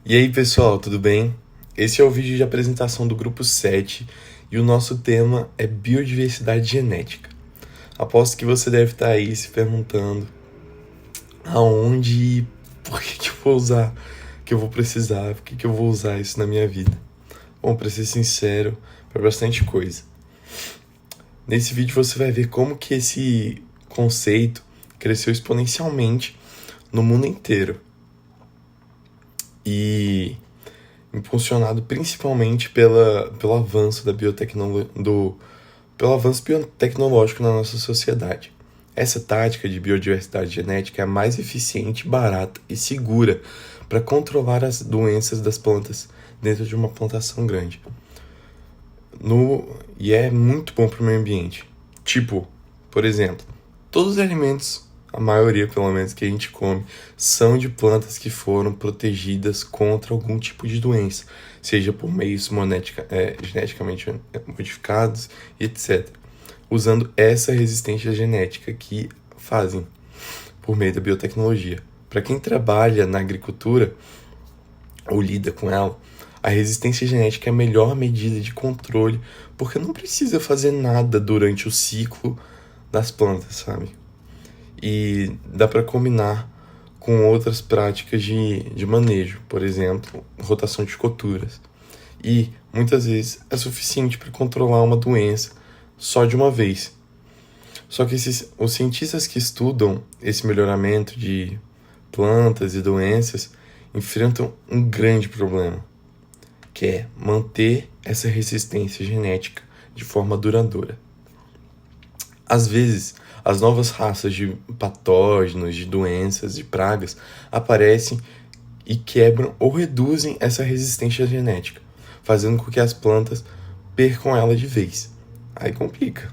E aí, pessoal, tudo bem? Esse é o vídeo de apresentação do grupo 7 e o nosso tema é biodiversidade genética. Aposto que você deve estar aí se perguntando aonde e por que eu vou usar, que eu vou precisar, por que eu vou usar isso na minha vida. Bom, para ser sincero, para bastante coisa. Nesse vídeo você vai ver como que esse conceito cresceu exponencialmente no mundo inteiro. E impulsionado principalmente pelo avanço pelo avanço biotecnológico na nossa sociedade. Essa tática de biodiversidade genética é a mais eficiente, barata e segura para controlar as doenças das plantas dentro de uma plantação grande. E é muito bom para o meio ambiente. Tipo, por exemplo, todos os alimentos, a maioria pelo menos que a gente come, são de plantas que foram protegidas contra algum tipo de doença, seja por meios geneticamente modificados, etc. Usando essa resistência genética que fazem por meio da biotecnologia. Para quem trabalha na agricultura ou lida com ela, a resistência genética é a melhor medida de controle, porque não precisa fazer nada durante o ciclo das plantas, sabe? E dá para combinar com outras práticas de manejo, por exemplo, rotação de culturas. E muitas vezes é suficiente para controlar uma doença só de uma vez. Só que os cientistas que estudam esse melhoramento de plantas e doenças enfrentam um grande problema, que é manter essa resistência genética de forma duradoura. Às vezes, as novas raças de patógenos, de doenças, de pragas aparecem e quebram ou reduzem essa resistência genética, fazendo com que as plantas percam ela de vez. Aí complica.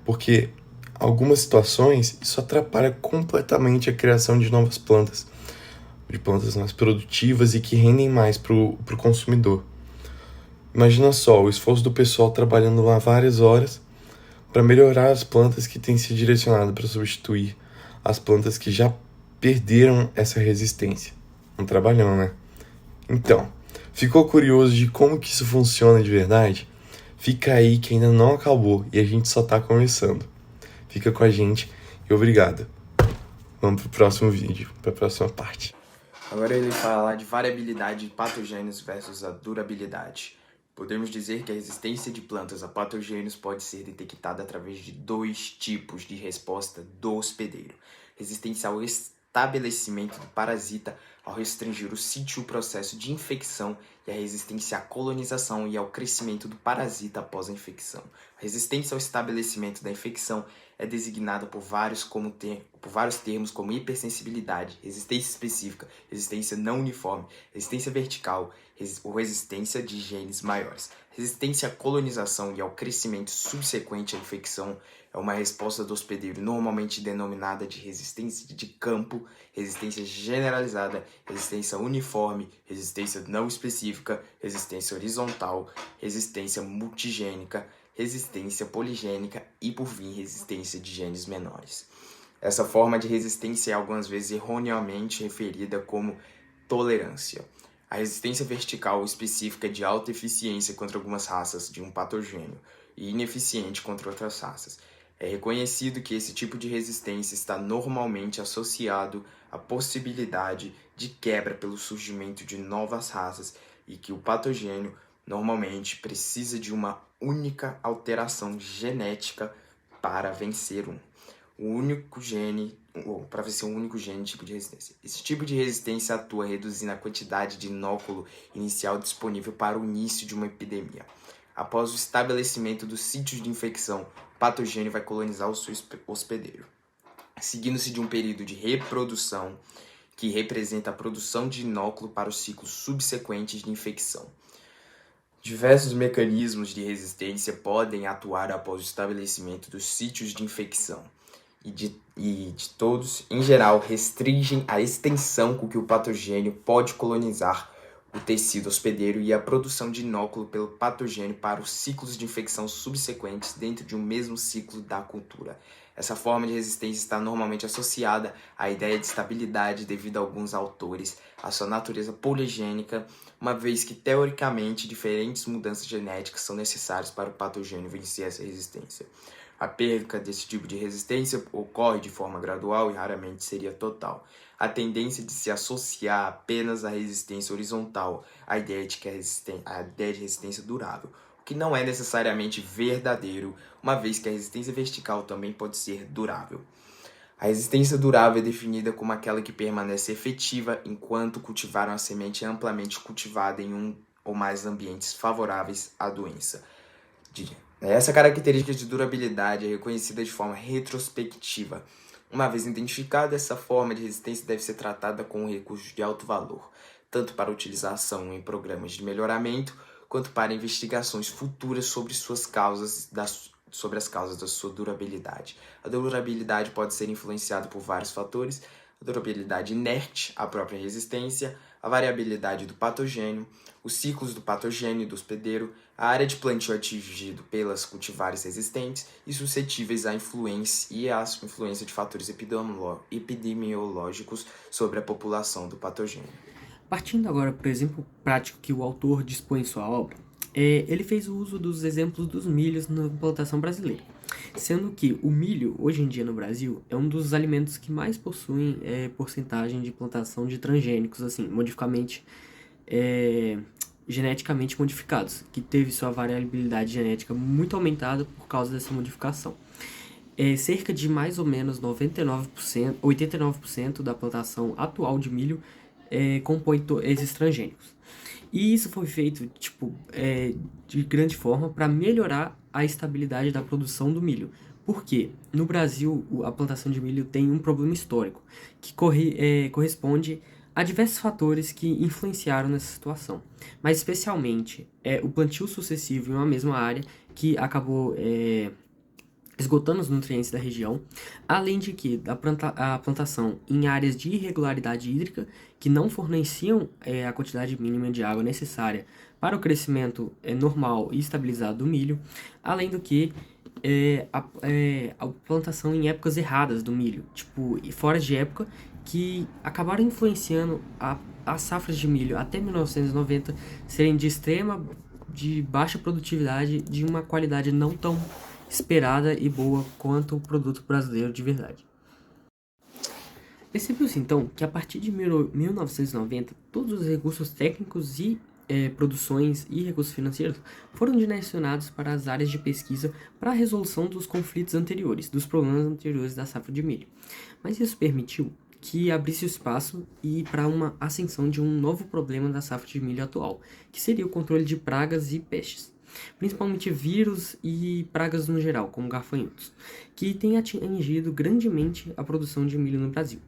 Porque algumas situações isso atrapalha completamente a criação de novas plantas, de plantas mais produtivas e que rendem mais para o consumidor. Imagina só o esforço do pessoal trabalhando lá várias horas para melhorar as plantas que têm sido direcionadas para substituir as plantas que já perderam essa resistência. Um trabalhão, né? Então, ficou curioso de como que isso funciona de verdade? Fica aí que ainda não acabou e a gente só tá começando. Fica com a gente e obrigado. Vamos pro próximo vídeo, pra próxima parte. Agora ele vai falar de variabilidade de patogênios versus a durabilidade. Podemos dizer que a resistência de plantas a patogênios pode ser detectada através de dois tipos de resposta do hospedeiro: resistência ao estabelecimento do parasita ao restringir o sítio e o processo de infecção, e a resistência à colonização e ao crescimento do parasita após a infecção. A resistência ao estabelecimento da infecção é designada por vários termos como hipersensibilidade, resistência específica, resistência não uniforme, resistência vertical ou resistência de genes maiores. Resistência à colonização e ao crescimento subsequente à infecção é uma resposta do hospedeiro normalmente denominada de resistência de campo, resistência generalizada, resistência uniforme, resistência não específica, resistência horizontal, resistência multigênica, resistência poligênica e, por fim, resistência de genes menores. Essa forma de resistência é algumas vezes erroneamente referida como tolerância. A resistência vertical específica é de alta eficiência contra algumas raças de um patogênio e ineficiente contra outras raças. É reconhecido que esse tipo de resistência está normalmente associado à possibilidade de quebra pelo surgimento de novas raças e que o patogênio normalmente precisa de uma única alteração genética para vencer para vencer um único gene tipo de resistência. Esse tipo de resistência atua reduzindo a quantidade de inóculo inicial disponível para o início de uma epidemia. Após o estabelecimento dos sítios de infecção, o patogênio vai colonizar o seu hospedeiro, seguindo-se de um período de reprodução que representa a produção de inóculo para os ciclos subsequentes de infecção. Diversos mecanismos de resistência podem atuar após o estabelecimento dos sítios de infecção e de todos, em geral, restringem a extensão com que o patogênio pode colonizar o tecido hospedeiro e a produção de inóculo pelo patogênio para os ciclos de infecção subsequentes dentro de um mesmo ciclo da cultura. Essa forma de resistência está normalmente associada à ideia de estabilidade devido a alguns autores, à sua natureza poligênica, uma vez que, teoricamente, diferentes mudanças genéticas são necessárias para o patogênio vencer essa resistência. A perda desse tipo de resistência ocorre de forma gradual e raramente seria total. A tendência de se associar apenas à resistência horizontal à ideia de resistência durável, o que não é necessariamente verdadeiro, uma vez que a resistência vertical também pode ser durável. A resistência durável é definida como aquela que permanece efetiva enquanto cultivaram a semente amplamente cultivada em um ou mais ambientes favoráveis à doença. Essa característica de durabilidade é reconhecida de forma retrospectiva. Uma vez identificada, essa forma de resistência deve ser tratada com um recurso de alto valor, tanto para utilização em programas de melhoramento, quanto para investigações futuras sobre as causas da sua durabilidade. A durabilidade pode ser influenciada por vários fatores: a durabilidade inerte, a própria resistência, a variabilidade do patogênio, os ciclos do patogênio e do hospedeiro, a área de plantio atingido pelas cultivares resistentes e suscetíveis à influência de fatores epidemiológicos sobre a população do patogênio. Partindo agora para o exemplo prático que o autor dispõe em sua obra, ele fez o uso dos exemplos dos milhos na plantação brasileira, sendo que o milho, hoje em dia no Brasil, é um dos alimentos que mais possuem porcentagem de plantação de transgênicos, assim, geneticamente modificados, que teve sua variabilidade genética muito aumentada por causa dessa modificação. Cerca de mais ou menos 89% da plantação atual de milho compõe esses transgênicos. E isso foi feito de grande forma para melhorar a estabilidade da produção do milho. Porque no Brasil a plantação de milho tem um problema histórico que corresponde a diversos fatores que influenciaram nessa situação, mas especialmente o plantio sucessivo em uma mesma área que acabou esgotando os nutrientes da região, além de que a plantação em áreas de irregularidade hídrica que não forneciam a quantidade mínima de água necessária para o crescimento normal e estabilizado do milho, além do que a plantação em épocas erradas do milho, fora de época, que acabaram influenciando as safras de milho até 1990 serem de baixa produtividade, de uma qualidade não tão esperada e boa quanto o produto brasileiro de verdade. Percebeu-se então que a partir de 1990 todos os recursos técnicos e produções e recursos financeiros foram direcionados para as áreas de pesquisa para a resolução dos conflitos anteriores, dos problemas anteriores da safra de milho. Mas isso permitiu que abrisse espaço para uma ascensão de um novo problema da safra de milho atual, que seria o controle de pragas e pestes, principalmente vírus e pragas no geral, como gafanhotos, que tem atingido grandemente a produção de milho no Brasil.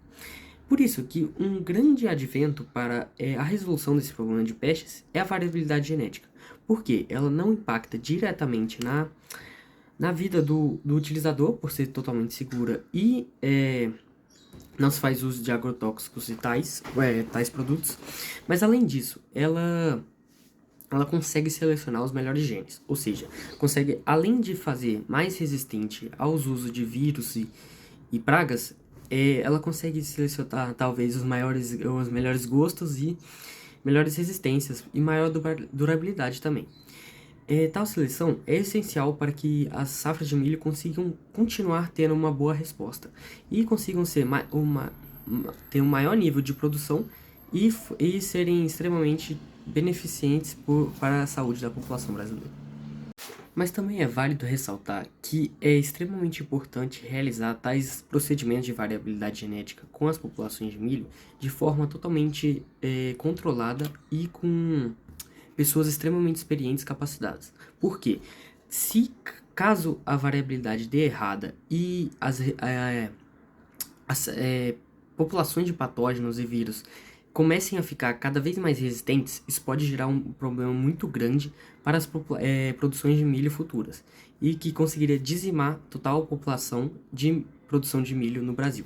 Por isso que um grande advento para a resolução desse problema de pestes é a variabilidade genética, porque ela não impacta diretamente na vida do utilizador, por ser totalmente segura e não se faz uso de agrotóxicos e tais produtos, mas além disso, ela consegue selecionar os melhores genes, ou seja, consegue, além de fazer mais resistente aos usos de vírus e pragas, ela consegue selecionar talvez os melhores gostos e melhores resistências e maior durabilidade também. Tal seleção é essencial para que as safras de milho consigam continuar tendo uma boa resposta e consigam ter um maior nível de produção e serem extremamente beneficentes para a saúde da população brasileira. Mas também é válido ressaltar que é extremamente importante realizar tais procedimentos de variabilidade genética com as populações de milho de forma totalmente controlada e com pessoas extremamente experientes e capacitadas. Porque caso a variabilidade dê errada e as populações de patógenos e vírus comecem a ficar cada vez mais resistentes, isso pode gerar um problema muito grande para as produções de milho futuras e que conseguiria dizimar total a população de produção de milho no Brasil.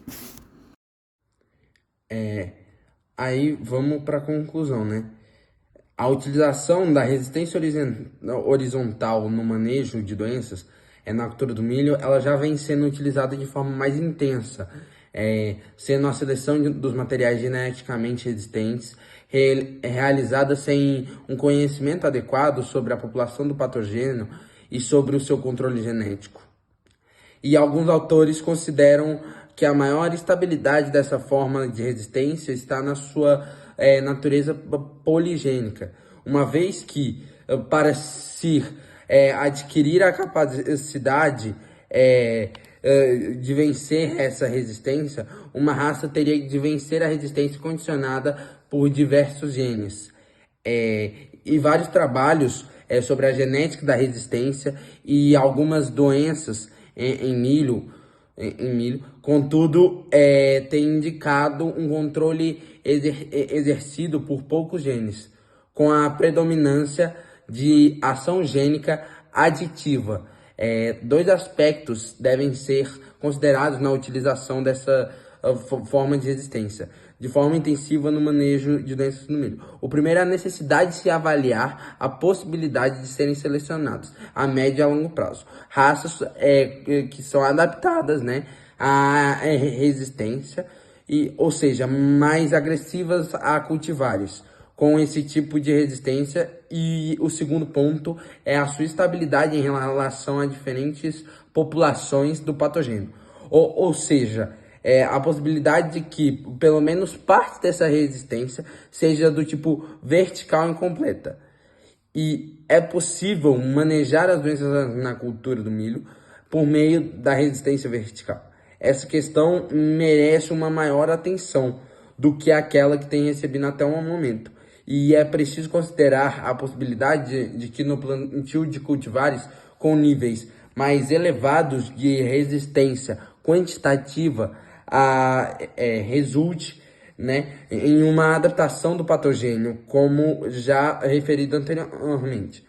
Aí vamos para a conclusão, né? A utilização da resistência horizontal no manejo de doenças na cultura do milho, ela já vem sendo utilizada de forma mais intensa, sendo a seleção dos materiais geneticamente resistentes realizada sem um conhecimento adequado sobre a população do patogênio e sobre o seu controle genético. E alguns autores consideram que a maior estabilidade dessa forma de resistência está na sua natureza poligênica, uma vez que, para se adquirir a capacidade de vencer essa resistência, uma raça teria de vencer a resistência condicionada por diversos genes. E vários trabalhos sobre a genética da resistência e algumas doenças em milho, contudo, tem indicado um controle exercido por poucos genes, com a predominância de ação gênica aditiva. Dois aspectos devem ser considerados na utilização dessa forma de resistência, de forma intensiva no manejo de doenças no milho. O primeiro é a necessidade de se avaliar a possibilidade de serem selecionados a médio e a longo prazo raças que são adaptadas, né, à resistência, ou seja, mais agressivas a cultivares com esse tipo de resistência. E o segundo ponto é a sua estabilidade em relação a diferentes populações do patogênio. Ou seja, a possibilidade de que pelo menos parte dessa resistência seja do tipo vertical incompleta. E é possível manejar as doenças na cultura do milho por meio da resistência vertical. Essa questão merece uma maior atenção do que aquela que tem recebido até o momento. E é preciso considerar a possibilidade de que no plantio de cultivares com níveis mais elevados de resistência quantitativa resulte, né, em uma adaptação do patogênio, como já referido anteriormente.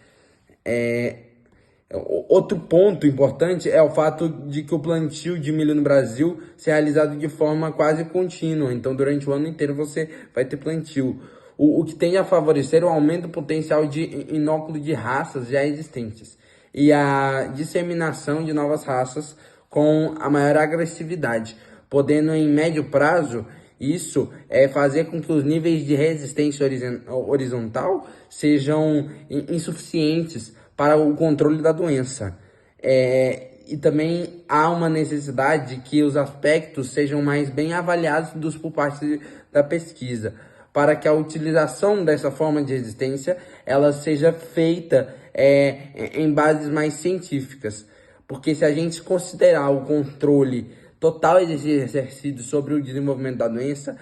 Outro ponto importante é o fato de que o plantio de milho no Brasil se é realizado de forma quase contínua. Então, durante o ano inteiro você vai ter plantio, o que tende a favorecer o aumento do potencial de inóculo de raças já existentes e a disseminação de novas raças com a maior agressividade, podendo em médio prazo isso fazer com que os níveis de resistência horizontal sejam insuficientes para o controle da doença. E também há uma necessidade de que os aspectos sejam mais bem avaliados por parte da pesquisa, para que a utilização dessa forma de resistência ela seja feita em bases mais científicas. Porque se a gente considerar o controle total exercido sobre o desenvolvimento da doença,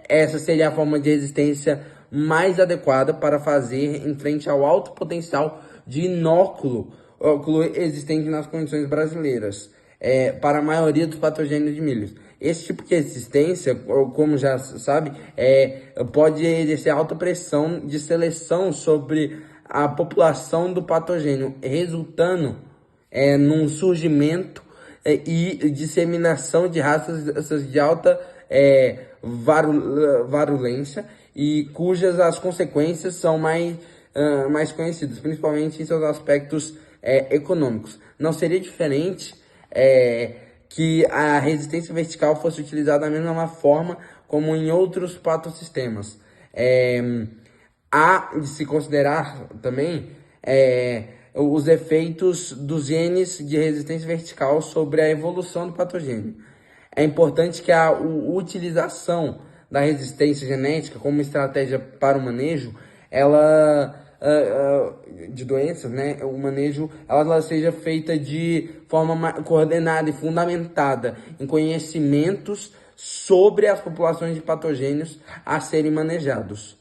essa seria a forma de resistência mais adequada para fazer em frente ao alto potencial de inóculo existente nas condições brasileiras, para a maioria dos patogênios de milho. Esse tipo de resistência, como já sabe, pode exercer alta pressão de seleção sobre a população do patogênio, resultando num surgimento e disseminação de raças de alta virulência e cujas as consequências são mais conhecidas, principalmente em seus aspectos econômicos. Não seria diferente que a resistência vertical fosse utilizada da mesma forma como em outros patossistemas. Há de se considerar também os efeitos dos genes de resistência vertical sobre a evolução do patogênio. É importante que a utilização da resistência genética como estratégia para o manejo, de doenças, né, o manejo, ela seja feita de forma coordenada e fundamentada em conhecimentos sobre as populações de patogênios a serem manejados.